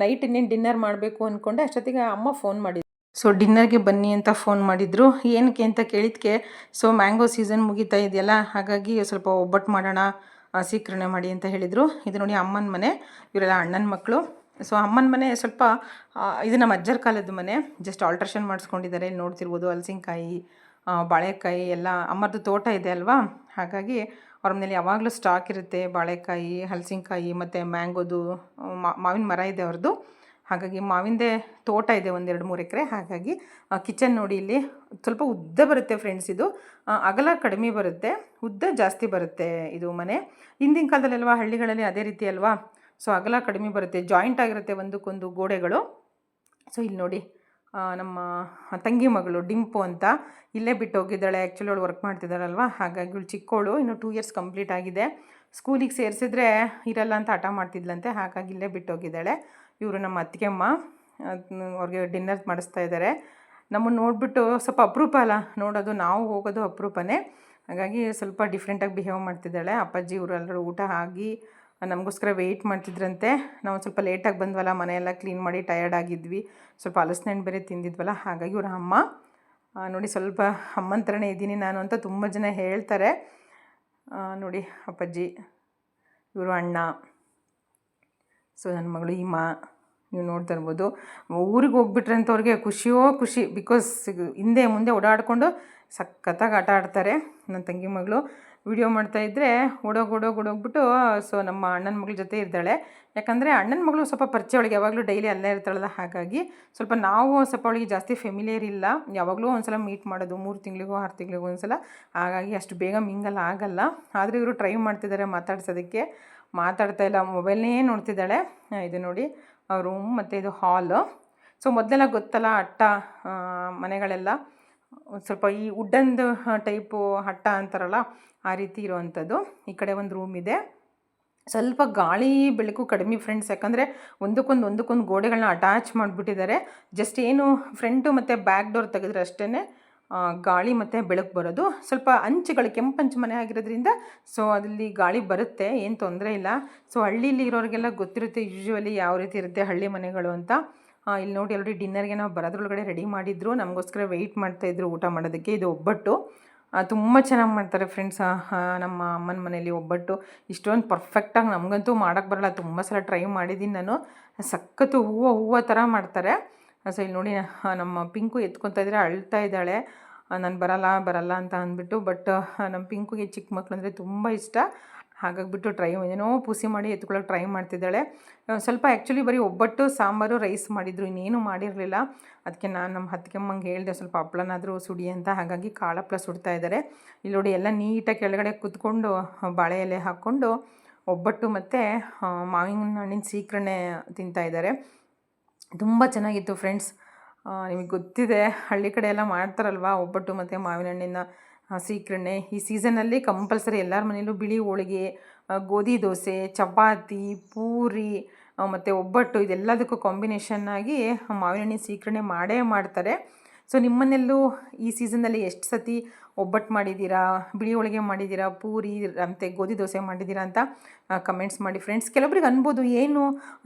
ನೈಟ್ ಇನ್ನೇನು ಡಿನ್ನರ್ ಮಾಡಬೇಕು ಅಂದ್ಕೊಂಡೆ, ಅಷ್ಟೊತ್ತಿಗೆ ಅಮ್ಮ ಫೋನ್ ಮಾಡಿದ್ರು. ಸೊ ಡಿನ್ನರ್ಗೆ ಬನ್ನಿ ಅಂತ ಫೋನ್ ಮಾಡಿದರು. ಏನಕ್ಕೆ ಅಂತ ಕೇಳಿದ್ದಕ್ಕೆ, ಸೊ ಮ್ಯಾಂಗೋ ಸೀಸನ್ ಮುಗಿತಾ ಇದೆಯಲ್ಲ, ಹಾಗಾಗಿ ಸ್ವಲ್ಪ ಒಬ್ಬಟ್ಟು ಮಾಡೋಣ, ಸೀಕರಣೆ ಮಾಡಿ ಅಂತ ಹೇಳಿದರು. ಇದು ನೋಡಿ ಅಮ್ಮನ ಮನೆ, ಇವರೆಲ್ಲ ಅಣ್ಣನ ಮಕ್ಕಳು. ಸೊ ಅಮ್ಮನ ಮನೆ ಸ್ವಲ್ಪ ಇದು ನಮ್ಮ ಅಜ್ಜರ ಕಾಲದ ಮನೆ, ಜಸ್ಟ್ ಆಲ್ಟ್ರೇಷನ್ ಮಾಡಿಸ್ಕೊಂಡಿದ್ದಾರೆ. ಇಲ್ಲಿ ನೋಡ್ತಿರ್ಬೋದು ಹಲಸಿನಕಾಯಿ, ಬಾಳೆಕಾಯಿ ಎಲ್ಲ ಅಮ್ಮರದ್ದು ತೋಟ ಇದೆ ಅಲ್ವಾ, ಹಾಗಾಗಿ ಅವ್ರ ಮನೇಲಿ ಯಾವಾಗಲೂ ಸ್ಟಾಕ್ ಇರುತ್ತೆ. ಬಾಳೆಕಾಯಿ, ಹಲಸಿನಕಾಯಿ ಮತ್ತು ಮ್ಯಾಂಗೋದು ಮಾವಿನ ಮರ ಇದೆ ಅವ್ರದ್ದು. ಹಾಗಾಗಿ ಮಾವಿನದೇ ತೋಟ ಇದೆ, 1-2-3 ಎಕರೆ. ಹಾಗಾಗಿ ಕಿಚನ್ ನೋಡಿ ಇಲ್ಲಿ ಸ್ವಲ್ಪ ಉದ್ದ ಬರುತ್ತೆ ಫ್ರೆಂಡ್ಸ್. ಇದು ಅಗಲ ಕಡಿಮೆ ಬರುತ್ತೆ, ಉದ್ದ ಜಾಸ್ತಿ ಬರುತ್ತೆ ಇದು ಮನೆ. ಹಿಂದಿನ ಕಾಲದಲ್ಲೆಲ್ವಾ ಹಳ್ಳಿಗಳಲ್ಲಿ ಅದೇ ರೀತಿ ಅಲ್ವಾ. ಸೊ ಅಗಲ ಕಡಿಮೆ ಬರುತ್ತೆ, ಜಾಯಿಂಟ್ ಆಗಿರುತ್ತೆ ಒಂದಕ್ಕೊಂದು ಗೋಡೆಗಳು. ಸೊ ಇಲ್ಲಿ ನೋಡಿ ನಮ್ಮ ತಂಗಿ ಮಗಳು ಡಿಂಪು ಅಂತ ಇಲ್ಲೇ ಬಿಟ್ಟು ಹೋಗಿದ್ದಾಳೆ. ಆ್ಯಕ್ಚುಲಿ ಅವಳು ವರ್ಕ್ ಮಾಡ್ತಿದ್ದಾಳಲ್ವ, ಹಾಗಾಗಿ ಇವಳು ಚಿಕ್ಕವಳು, ಇನ್ನು 2 years ಕಂಪ್ಲೀಟ್ ಆಗಿದೆ. ಸ್ಕೂಲಿಗೆ ಸೇರಿಸಿದ್ರೆ ಇರಲ್ಲ ಅಂತ ಹಠ ಮಾಡ್ತಿದ್ಲಂತೆ, ಹಾಗಾಗಿ ಇಲ್ಲೇ ಬಿಟ್ಟು ಹೋಗಿದ್ದಾಳೆ. ಇವರು ನಮ್ಮ ಅತ್ತಿಗೆಮ್ಮ. ಅವ್ರಿಗೆ ಡಿನ್ನರ್ ಮಾಡಿಸ್ತಾ ಇದ್ದಾರೆ. ನಮ್ಮನ್ನು ನೋಡಿಬಿಟ್ಟು ಸ್ವಲ್ಪ ಅಪರೂಪ ಅಲ್ಲ ನೋಡೋದು, ನಾವು ಹೋಗೋದು ಅಪರೂಪನೇ. ಹಾಗಾಗಿ ಸ್ವಲ್ಪ ಡಿಫ್ರೆಂಟಾಗಿ ಬಿಹೇವ್ ಮಾಡ್ತಿದ್ದಾಳೆ. ಅಪ್ಪಾಜಿ ಇವರೆಲ್ಲರೂ ಊಟ ಆಗಿ ನಮಗೋಸ್ಕರ ವೆಯ್ಟ್ ಮಾಡ್ತಿದ್ರಂತೆ. ನಾವು ಸ್ವಲ್ಪ ಲೇಟಾಗಿ ಬಂದ್ವಲ್ಲ, ಮನೆಯೆಲ್ಲ ಕ್ಲೀನ್ ಮಾಡಿ ಟಯರ್ಡ್ ಆಗಿದ್ವಿ, ಸ್ವಲ್ಪ ಹಲಸಿನ ಹಣ್ಣು ಬೇರೆ ತಿಂದಿದ್ವಲ್ಲ, ಹಾಗಾಗಿ ಇವ್ರ ಅಮ್ಮ ನೋಡಿ ಸ್ವಲ್ಪ ಅಮ್ಮನ ಥರನೇ ಇದ್ದೀನಿ ನಾನು ಅಂತ ತುಂಬ ಜನ ಹೇಳ್ತಾರೆ. ನೋಡಿ ಅಪ್ಪಾಜಿ, ಇವರು ಅಣ್ಣ, ಸೊ ನನ್ನ ಮಗಳು ಹಿಮಾ, ನೀವು ನೋಡ್ತಾ ಇರ್ಬೋದು. ಊರಿಗೆ ಹೋಗ್ಬಿಟ್ರೆ ಅಂತ ಅವ್ರಿಗೆ ಖುಷಿಯೋ ಖುಷಿ, ಬಿಕಾಸ್ ಹಿಂದೆ ಮುಂದೆ ಓಡಾಡಿಕೊಂಡು ಸಖತ್ತಾಗಿ ಆಟ ಆಡ್ತಾರೆ. ನನ್ನ ತಂಗಿ ಮಗಳು ವಿಡಿಯೋ ಮಾಡ್ತಾಯಿದ್ರೆ ಓಡೋಗ್ಬಿಟ್ಟು ಸೊ ನಮ್ಮ ಅಣ್ಣನ ಮಗಳ ಜೊತೆ ಇದ್ದಾಳೆ. ಯಾಕಂದರೆ ಅಣ್ಣನ ಮಗಳು ಸ್ವಲ್ಪ ಪರಿಚಯ, ಅವಳಿಗೆ ಯಾವಾಗಲೂ ಡೈಲಿ ಅಲ್ಲೇ ಇರ್ತಾಳಲ್ಲ, ಹಾಗಾಗಿ ಸ್ವಲ್ಪ ನಾವು ಸ್ವಲ್ಪ ಅವಳಿಗೆ ಜಾಸ್ತಿ ಫೆಮಿಲಿಯರ್ ಇಲ್ಲ, ಯಾವಾಗಲೂ ಒಂದ್ಸಲ ಮೀಟ್ ಮಾಡೋದು 3 ತಿಂಗಳಿಗೋ 6 ತಿಂಗಳಿಗೋ ಒಂದ್ಸಲ, ಹಾಗಾಗಿ ಅಷ್ಟು ಬೇಗ ಮಿಂಗಲ್ ಆಗಲ್ಲ. ಆದರೆ ಇವರು ಟ್ರೈ ಮಾಡ್ತಿದ್ದಾರೆ ಮಾತಾಡ್ಸೋದಕ್ಕೆ, ಮಾತಾಡ್ತಾ ಇಲ್ಲ, ಮೊಬೈಲ್ನೇ ನೋಡ್ತಿದ್ದಾಳೆ. ಇದು ನೋಡಿ ರೂಮ್ ಮತ್ತು ಇದು ಹಾಲು. ಸೊ ಮೊದಲೆಲ್ಲ ಗೊತ್ತಲ್ಲ ಅಟ್ಟ ಮನೆಗಳೆಲ್ಲ ಸ್ವಲ್ಪ ಈ ವುಡ್ಡಂದು ಟೈಪು ಹಟ್ಟ ಅಂತಾರಲ್ಲ ಆ ರೀತಿ ಇರೋವಂಥದ್ದು. ಈ ಕಡೆ ಒಂದು ರೂಮ್ ಇದೆ. ಸ್ವಲ್ಪ ಗಾಳಿ ಬೆಳಕು ಕಡಿಮೆ ಫ್ರೆಂಡ್ಸ್, ಯಾಕಂದರೆ ಒಂದಕ್ಕೊಂದು ಗೋಡೆಗಳನ್ನ ಅಟ್ಯಾಚ್ ಮಾಡಿಬಿಟ್ಟಿದ್ದಾರೆ. ಜಸ್ಟ್ ಏನು ಫ್ರಂಟು ಮತ್ತು ಬ್ಯಾಕ್ ಡೋರ್ ತೆಗೆದ್ರೆ ಅಷ್ಟೇ ಗಾಳಿ ಮತ್ತು ಬೆಳಕು ಬರೋದು. ಸ್ವಲ್ಪ ಅಂಚುಗಳು ಕೆಂಪಂಚು ಮನೆ ಆಗಿರೋದ್ರಿಂದ ಸೊ ಅದಲ್ಲಿ ಗಾಳಿ ಬರುತ್ತೆ, ಏನು ತೊಂದರೆ ಇಲ್ಲ. ಸೊ ಹಳ್ಳೀಲಿ ಇರೋರಿಗೆಲ್ಲ ಗೊತ್ತಿರುತ್ತೆ ಯೂಶ್ವಲಿ ಯಾವ ರೀತಿ ಇರುತ್ತೆ ಹಳ್ಳಿ ಮನೆಗಳು ಅಂತ. ಇಲ್ಲಿ ನೋಡಿ ಆಲ್ರೆಡಿ ಡಿನ್ನರ್ಗೆ ನಾವು ಬರೋದ್ರೊಳಗಡೆ ರೆಡಿ ಮಾಡಿದ್ರು, ನಮಗೋಸ್ಕರ ವೆಯ್ಟ್ ಮಾಡ್ತಾಯಿದ್ರು ಊಟ ಮಾಡೋದಕ್ಕೆ. ಇದು ಒಬ್ಬಟ್ಟು ತುಂಬ ಚೆನ್ನಾಗಿ ಮಾಡ್ತಾರೆ ಫ್ರೆಂಡ್ಸ್. ನಮ್ಮ ಅಮ್ಮನ ಮನೇಲಿ ಒಬ್ಬಟ್ಟು ಇಷ್ಟೊಂದು ಪರ್ಫೆಕ್ಟಾಗಿ ನಮಗಂತೂ ಮಾಡೋಕ್ಕೆ ಬರೋಲ್ಲ, ತುಂಬ ಸಲ ಟ್ರೈ ಮಾಡಿದ್ದೀನಿ ನಾನು. ಸಖತ್ತು ಹೂವು ಥರ ಮಾಡ್ತಾರೆ. ಸೊ ಇಲ್ಲಿ ನೋಡಿ ನಮ್ಮ ಪಿಂಕು ಎತ್ಕೊತಾ ಇದ್ದರೆ ಅಳ್ತಾ ಇದ್ದಾಳೆ, ನಾನು ಬರಲ್ಲ ಅಂತ ಅಂದ್ಬಿಟ್ಟು. ಬಟ್ ನಮ್ಮ ಪಿಂಕುಗೆ ಚಿಕ್ಕ ಮಕ್ಕಳು ಅಂದರೆ ತುಂಬ ಇಷ್ಟ, ಹಾಗಾಗಿಬಿಟ್ಟು ಏನೋ ಪೂಸಿ ಮಾಡಿ ಎತ್ಕೊಳ್ಳೋಕೆ ಟ್ರೈ ಮಾಡ್ತಿದ್ದಾಳೆ. ಸ್ವಲ್ಪ ಆ್ಯಕ್ಚುಲಿ ಬರೀ ಒಬ್ಬಟ್ಟು ಸಾಂಬಾರು ರೈಸ್ ಮಾಡಿದ್ರು, ಇನ್ನೇನು ಮಾಡಿರಲಿಲ್ಲ. ಅದಕ್ಕೆ ನಾನು ನಮ್ಮ ಅತ್ತಿಗೆಮ್ಮಂಗೆ ಹೇಳಿದೆ ಸ್ವಲ್ಪ ಹಪ್ಳನಾದರೂ ಸುಡಿ ಅಂತ, ಹಾಗಾಗಿ ಕಾಳು ಹಪ್ಳ ಸುಡ್ತಾ ಇದ್ದಾರೆ. ಇಲ್ಲಿ ನೋಡಿ ಎಲ್ಲ ನೀಟಾಗಿ ಕೆಳಗಡೆ ಕುತ್ಕೊಂಡು ಬಾಳೆ ಎಲೆ ಹಾಕ್ಕೊಂಡು ಒಬ್ಬಟ್ಟು ಮತ್ತು ಮಾವಿನ ಹಣ್ಣಿನ ಸೀಕರಣೆ ತಿಂತಾಯಿದ್ದಾರೆ. ತುಂಬ ಚೆನ್ನಾಗಿತ್ತು ಫ್ರೆಂಡ್ಸ್. ನಿಮಗೆ ಗೊತ್ತಿದೆ ಹಳ್ಳಿ ಕಡೆ ಎಲ್ಲ ಮಾಡ್ತಾರಲ್ವ ಒಬ್ಬಟ್ಟು ಮತ್ತು ಮಾವಿನ ಹಣ್ಣಿನ ಸೀಕರಣೆ. ಈ ಸೀಸನಲ್ಲಿ ಕಂಪಲ್ಸರಿ ಎಲ್ಲರ ಮನೇಲೂ ಬಿಳಿ ಹೋಳಿಗೆ, ಗೋಧಿ ದೋಸೆ, ಚಪಾತಿ, ಪೂರಿ ಮತ್ತು ಒಬ್ಬಟ್ಟು ಇದೆಲ್ಲದಕ್ಕೂ ಕಾಂಬಿನೇಷನ್ನಾಗಿ ಮಾವಿನ ಹಣ್ಣಿನ ಸೀಕರಣೆ ಮಾಡೇ ಮಾಡ್ತಾರೆ. ಸೊ ನಿಮ್ಮನೆಲ್ಲೂ ಈ ಸೀಸನ್ನಲ್ಲಿ ಎಷ್ಟು ಸತಿ ಒಬ್ಬಟ್ಟು ಮಾಡಿದ್ದೀರಾ, ಬಿಳಿ ಹೋಳಿಗೆ ಮಾಡಿದ್ದೀರಾ, ಪೂರಿ ಮತ್ತು ಗೋಧಿ ದೋಸೆ ಮಾಡಿದ್ದೀರಾ ಅಂತ ಕಮೆಂಟ್ಸ್ ಮಾಡಿ ಫ್ರೆಂಡ್ಸ್. ಕೆಲವೊಬ್ರಿಗೆ ಅನ್ಬೋದು ಏನು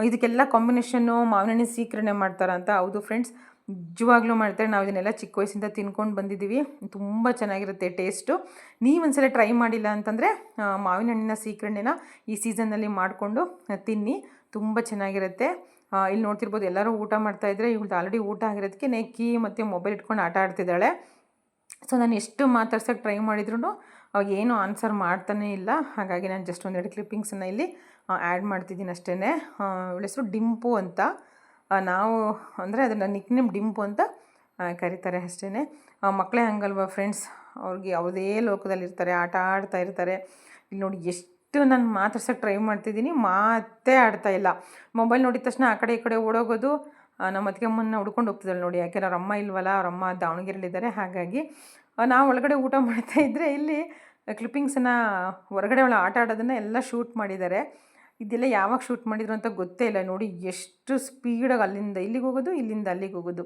ಇದಕ್ಕೆಲ್ಲ ಕಾಂಬಿನೇಷನ್ನು ಮಾವಿನ ಹಣ್ಣಿನ ಸೀಕರಣೆ ಮಾಡ್ತಾರಾ ಅಂತ. ಹೌದು ಫ್ರೆಂಡ್ಸ್, ನಿಜವಾಗ್ಲೂ ಮಾಡ್ತಾರೆ. ನಾವು ಇದನ್ನೆಲ್ಲ ಚಿಕ್ಕ ವಯಸ್ಸಿಂದ ತಿನ್ಕೊಂಡು ಬಂದಿದ್ದೀವಿ, ತುಂಬ ಚೆನ್ನಾಗಿರುತ್ತೆ ಟೇಸ್ಟು. ನೀವು ಒಂದ್ಸಲ ಟ್ರೈ ಮಾಡಿಲ್ಲ ಅಂತಂದರೆ ಮಾವಿನ ಹಣ್ಣಿನ ಸೀಕರಣೆನ ಈ ಸೀಸನ್ನಲ್ಲಿ ಮಾಡಿಕೊಂಡು ತಿನ್ನಿ, ತುಂಬ ಚೆನ್ನಾಗಿರುತ್ತೆ. ಇಲ್ಲಿ ನೋಡ್ತಿರ್ಬೋದು ಎಲ್ಲರೂ ಊಟ ಮಾಡ್ತಾಯಿದ್ರೆ ಇವಳ್ದು ಆಲ್ರೆಡಿ ಊಟ ಆಗಿರೋದಕ್ಕೆ ನೆಕ್ಕಿ ಮತ್ತು ಮೊಬೈಲ್ ಇಟ್ಕೊಂಡು ಆಟ ಆಡ್ತಿದ್ದಾಳೆ. ಸೊ ನಾನು ಎಷ್ಟು ಮಾತಾಡ್ಸೋಕ್ಕೆ ಟ್ರೈ ಮಾಡಿದ್ರು ಏನು ಆನ್ಸರ್ ಮಾಡ್ತಾನೇ ಇಲ್ಲ, ಹಾಗಾಗಿ ನಾನು ಜಸ್ಟ್ ಒಂದೆರಡು ಕ್ಲಿಪ್ಪಿಂಗ್ಸನ್ನು ಇಲ್ಲಿ ಆ್ಯಡ್ ಮಾಡ್ತಿದ್ದೀನಿ ಅಷ್ಟೇ. ಇವಳ ಹೆಸರು ಡಿಂಪು ಅಂತ, ನಾವು ಅಂದರೆ ಅದನ್ನು ನಿಕ್ನೇಮ್ ಡಿಂಪು ಅಂತ ಕರೀತಾರೆ ಅಷ್ಟೇ. ಮಕ್ಕಳೇ ಹಂಗಲ್ವ ಫ್ರೆಂಡ್ಸ್, ಅವ್ರಿಗೆ ಯಾವುದೇ ಲೋಕದಲ್ಲಿರ್ತಾರೆ, ಆಟ ಆಡ್ತಾ ಇರ್ತಾರೆ. ಇಲ್ಲಿ ನೋಡಿ ಎಷ್ಟು ನಾನು ಮಾತಾಡ್ಸೋಕ್ಕೆ ಟ್ರೈ ಮಾಡ್ತಿದ್ದೀನಿ, ಮಾತೇ ಆಡ್ತಾಯಿಲ್ಲ. ಮೊಬೈಲ್ ನೋಡಿದ ತಕ್ಷಣ ಆ ಕಡೆ ಈ ಕಡೆ ಓಡೋಗೋದು. ನಮ್ಮ ಅತ್ತಿಗೆಮ್ಮನ್ನ ಹುಡ್ಕೊಂಡು ಹೋಗ್ತಿದ್ದಾಳೆ ನೋಡಿ, ಯಾಕೆಂದ್ರೆ ಅವ್ರ ಅಮ್ಮ ಇಲ್ವಲ್ಲ, ಅವ್ರ ಅಮ್ಮ ದಾವಣಗೆರೆಯಲ್ಲಿದ್ದಾರೆ. ಹಾಗಾಗಿ ನಾವು ಒಳಗಡೆ ಊಟ ಮಾಡ್ತಾಯಿದ್ರೆ ಇಲ್ಲಿ ಕ್ಲಿಪ್ಪಿಂಗ್ಸನ್ನು ಹೊರಗಡೆ ಅವಳು ಆಟ ಆಡೋದನ್ನು ಎಲ್ಲ ಶೂಟ್ ಮಾಡಿದ್ದಾರೆ. ಇದೆಲ್ಲ ಯಾವಾಗ ಶೂಟ್ ಮಾಡಿದ್ರು ಅಂತ ಗೊತ್ತೇ ಇಲ್ಲ. ನೋಡಿ ಎಷ್ಟು ಸ್ಪೀಡಾಗಿ ಅಲ್ಲಿಂದ ಇಲ್ಲಿಗೆ ಹೋಗೋದು, ಇಲ್ಲಿಂದ ಅಲ್ಲಿಗೆ ಹೋಗೋದು.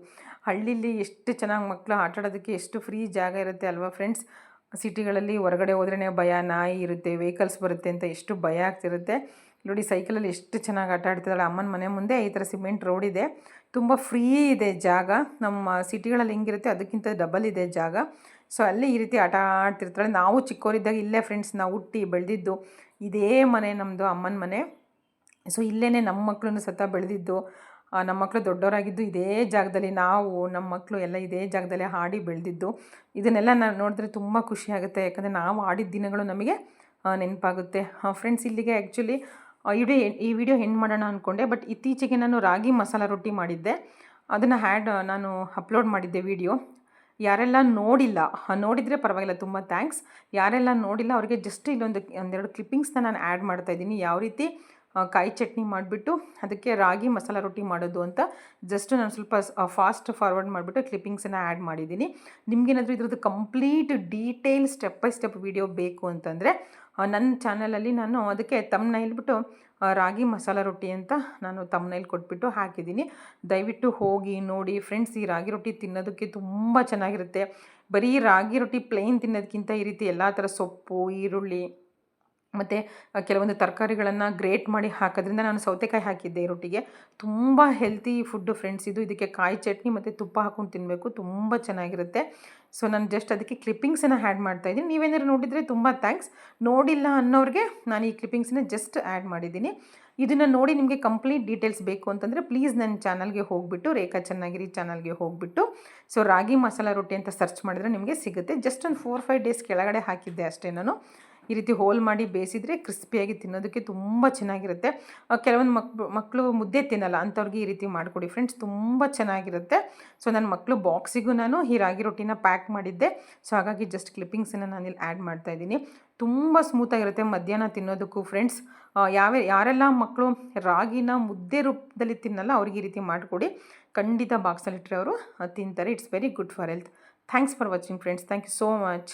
ಹಳ್ಳೀಲಿ ಎಷ್ಟು ಚೆನ್ನಾಗಿ ಮಕ್ಕಳು ಆಟ ಆಡೋದಕ್ಕೆ ಎಷ್ಟು ಫ್ರೀ ಜಾಗ ಇರುತ್ತೆ ಅಲ್ವಾ ಫ್ರೆಂಡ್ಸ್. ಸಿಟಿಗಳಲ್ಲಿ ಹೊರಗಡೆ ಹೋದ್ರೇ ಭಯ, ನಾಯಿ ಇರುತ್ತೆ, ವೆಹಿಕಲ್ಸ್ ಬರುತ್ತೆ ಅಂತ ಎಷ್ಟು ಭಯ ಆಗ್ತಿರುತ್ತೆ. ನೋಡಿ ಸೈಕಲಲ್ಲಿ ಎಷ್ಟು ಚೆನ್ನಾಗಿ ಆಟ ಆಡ್ತಿದ್ದಾಳೆ. ಅಮ್ಮನ ಮನೆ ಮುಂದೆ ಈ ಥರ ಸಿಮೆಂಟ್ ರೋಡ್ ಇದೆ, ತುಂಬ ಫ್ರೀ ಇದೆ ಜಾಗ. ನಮ್ಮ ಸಿಟಿಗಳಲ್ಲಿ ಹೆಂಗಿರುತ್ತೆ ಅದಕ್ಕಿಂತ ಡಬಲ್ ಇದೆ ಜಾಗ. ಸೊ ಅಲ್ಲಿ ಈ ರೀತಿ ಆಟ ಆಡ್ತಿರ್ತಾಳೆ. ನಾವು ಚಿಕ್ಕವರಿದ್ದಾಗ ಇಲ್ಲೇ ಫ್ರೆಂಡ್ಸ್ ನಾವು ಹುಟ್ಟಿ ಬೆಳೆದಿದ್ದು, ಇದೇ ಮನೆ ನಮ್ಮದು ಅಮ್ಮನ ಮನೆ. ಸೊ ಇಲ್ಲೇ ನಮ್ಮ ಮಕ್ಕಳನ್ನು ಸತ ಬೆಳೆದಿದ್ದು, ನಮ್ಮ ಮಕ್ಕಳು ದೊಡ್ಡವರಾಗಿದ್ದು ಇದೇ ಜಾಗದಲ್ಲಿ, ನಾವು ನಮ್ಮ ಮಕ್ಕಳು ಎಲ್ಲ ಇದೇ ಜಾಗದಲ್ಲಿ ಆಡಿ ಬೆಳೆದಿದ್ದು. ಇದನ್ನೆಲ್ಲ ನಾನು ನೋಡಿದ್ರೆ ತುಂಬ ಖುಷಿಯಾಗುತ್ತೆ, ಯಾಕಂದರೆ ನಾವು ಆಡಿದ ದಿನಗಳು ನಮಗೆ ನೆನಪಾಗುತ್ತೆ ಫ್ರೆಂಡ್ಸ್. ಇಲ್ಲಿಗೆ ಆ್ಯಕ್ಚುಲಿ ಈ ವಿಡಿಯೋ ಹೆಣ್ಣು ಮಾಡೋಣ ಅಂದ್ಕೊಂಡೆ, ಬಟ್ ಇತ್ತೀಚೆಗೆ ನಾನು ರಾಗಿ ಮಸಾಲ ರೊಟ್ಟಿ ಮಾಡಿದ್ದೆ, ಅದನ್ನು ನಾನು ಅಪ್ಲೋಡ್ ಮಾಡಿದ್ದೆ ವಿಡಿಯೋ. ಯಾರೆಲ್ಲ ನೋಡಿದರೆ ಪರವಾಗಿಲ್ಲ, ತುಂಬ ಥ್ಯಾಂಕ್ಸ್. ಯಾರೆಲ್ಲ ನೋಡಿಲ್ಲ ಅವ್ರಿಗೆ ಜಸ್ಟ್ ಒಂದೆರಡು ಕ್ಲಿಪ್ಪಿಂಗ್ಸ್ನ ನಾನು ಆ್ಯಡ್ ಮಾಡ್ತಾಯಿದ್ದೀನಿ. ಯಾವ ರೀತಿ ಕಾಯಿ ಚಟ್ನಿ ಮಾಡಿಬಿಟ್ಟು ಅದಕ್ಕೆ ರಾಗಿ ಮಸಾಲ ರೊಟ್ಟಿ ಮಾಡೋದು ಅಂತ ಜಸ್ಟ್ ನಾನು ಸ್ವಲ್ಪ ಫಾಸ್ಟ್ ಫಾರ್ವರ್ಡ್ ಮಾಡಿಬಿಟ್ಟು ಕ್ಲಿಪ್ಪಿಂಗ್ಸನ್ನು ಆ್ಯಡ್ ಮಾಡಿದ್ದೀನಿ. ನಿಮಗೇನಾದರೂ ಇದ್ರದ್ದು complete detail step by step video ಬೇಕು ಅಂತಂದರೆ ನನ್ನ ಚಾನಲಲ್ಲಿ ನಾನು ಅದಕ್ಕೆ ತಮ್ಮನ್ನ ಹೇಳ್ಬಿಟ್ಟು ರಾಗಿ ಮಸಾಲ ರೊಟ್ಟಿ ಅಂತ ನಾನು ತಮ್ಮನೇಲಿ ಕೊಟ್ಬಿಟ್ಟು ಹಾಕಿದ್ದೀನಿ. ದಯವಿಟ್ಟು ಹೋಗಿ ನೋಡಿ ಫ್ರೆಂಡ್ಸ್. ಈ ರಾಗಿ ರೊಟ್ಟಿ ತಿನ್ನೋದಕ್ಕೆ ತುಂಬ ಚೆನ್ನಾಗಿರುತ್ತೆ. ಬರೀ ರಾಗಿ ರೊಟ್ಟಿ ಪ್ಲೇನ್ ತಿನ್ನೋದಕ್ಕಿಂತ ಈ ರೀತಿ ಎಲ್ಲ ಥರ ಸೊಪ್ಪು, ಈರುಳ್ಳಿ ಮತ್ತು ಕೆಲವೊಂದು ತರಕಾರಿಗಳನ್ನು ಗ್ರೇಟ್ ಮಾಡಿ ಹಾಕೋದ್ರಿಂದ, ನಾನು ಸೌತೆಕಾಯಿ ಹಾಕಿದ್ದೆ ಈ ರೊಟ್ಟಿಗೆ. ತುಂಬ ಹೆಲ್ತಿ ಫುಡ್ಡು ಫ್ರೆಂಡ್ಸ್ ಇದು. ಇದಕ್ಕೆ ಕಾಯಿ ಚಟ್ನಿ ಮತ್ತು ತುಪ್ಪ ಹಾಕ್ಕೊಂಡು ತಿನ್ನಬೇಕು, ತುಂಬ ಚೆನ್ನಾಗಿರುತ್ತೆ. ಸೊ ನಾನು ಜಸ್ಟ್ ಅದಕ್ಕೆ ಕ್ಲಿಪ್ಪಿಂಗ್ಸನ್ನು ಆ್ಯಡ್ ಮಾಡ್ತಾಯಿದ್ದೀನಿ. ನೀವೇನಾದ್ರು ನೋಡಿದರೆ ತುಂಬ ಥ್ಯಾಂಕ್ಸ್. ನೋಡಿಲ್ಲ ಅನ್ನೋರಿಗೆ ನಾನು ಈ ಕ್ಲಿಪ್ಪಿಂಗ್ಸನ್ನ ಜಸ್ಟ್ ಆ್ಯಡ್ ಮಾಡಿದ್ದೀನಿ. ಇದನ್ನು ನೋಡಿ ನಿಮಗೆ ಕಂಪ್ಲೀಟ್ ಡೀಟೇಲ್ಸ್ ಬೇಕು ಅಂತಂದರೆ ಪ್ಲೀಸ್ ನನ್ನ ಚಾನಲ್ಗೆ ಹೋಗಿಬಿಟ್ಟು, ರೇಖಾ ಚೆನ್ನಾಗಿರಿ ಚಾನಲ್ಗೆ ಹೋಗಿಬಿಟ್ಟು ಸೊ ರಾಗಿ ಮಸಾಲ ರೊಟ್ಟಿ ಅಂತ ಸರ್ಚ್ ಮಾಡಿದರೆ ನಿಮಗೆ ಸಿಗುತ್ತೆ. ಜಸ್ಟ್ ಒಂದು 4-5 ಡೇಸ್ ಕೆಳಗಡೆ ಹಾಕಿದ್ದೆ ಅಷ್ಟೇ ನಾನು. ಈ ರೀತಿ ಹೋಲ್ ಮಾಡಿ ಬೇಯಿಸಿದರೆ ಕ್ರಿಸ್ಪಿಯಾಗಿ ತಿನ್ನೋದಕ್ಕೆ ತುಂಬ ಚೆನ್ನಾಗಿರುತ್ತೆ. ಕೆಲವೊಂದು ಮಕ್ಕಳು ಮುದ್ದೆ ತಿನ್ನಲ್ಲ, ಅಂಥವ್ರಿಗೆ ಈ ರೀತಿ ಮಾಡಿಕೊಡಿ ಫ್ರೆಂಡ್ಸ್, ತುಂಬ ಚೆನ್ನಾಗಿರುತ್ತೆ. ಸೊ ನನ್ನ ಮಕ್ಕಳು ಬಾಕ್ಸಿಗೂ ನಾನು ಈ ರಾಗಿ ರೊಟ್ಟಿನ ಪ್ಯಾಕ್ ಮಾಡಿದ್ದೆ. ಸೊ ಹಾಗಾಗಿ ಜಸ್ಟ್ ಕ್ಲಿಪ್ಪಿಂಗ್ಸನ್ನು ನಾನಿಲ್ಲಿ ಆ್ಯಡ್ ಮಾಡ್ತಾಯಿದ್ದೀನಿ. ತುಂಬ ಸ್ಮೂತಾಗಿರುತ್ತೆ ಮಧ್ಯಾಹ್ನ ತಿನ್ನೋದಕ್ಕೂ ಫ್ರೆಂಡ್ಸ್. ಯಾರೆಲ್ಲ ಮಕ್ಕಳು ರಾಗಿನ ಮುದ್ದೆ ರೂಪದಲ್ಲಿ ತಿನ್ನಲ್ಲ ಅವ್ರಿಗೆ ಈ ರೀತಿ ಮಾಡಿಕೊಡಿ, ಖಂಡಿತ ಬಾಕ್ಸಲ್ಲಿಟ್ಟರೆ ಅವರು ತಿಂತಾರೆ. It's very good for health. Thanks for watching friends. Thank you so much.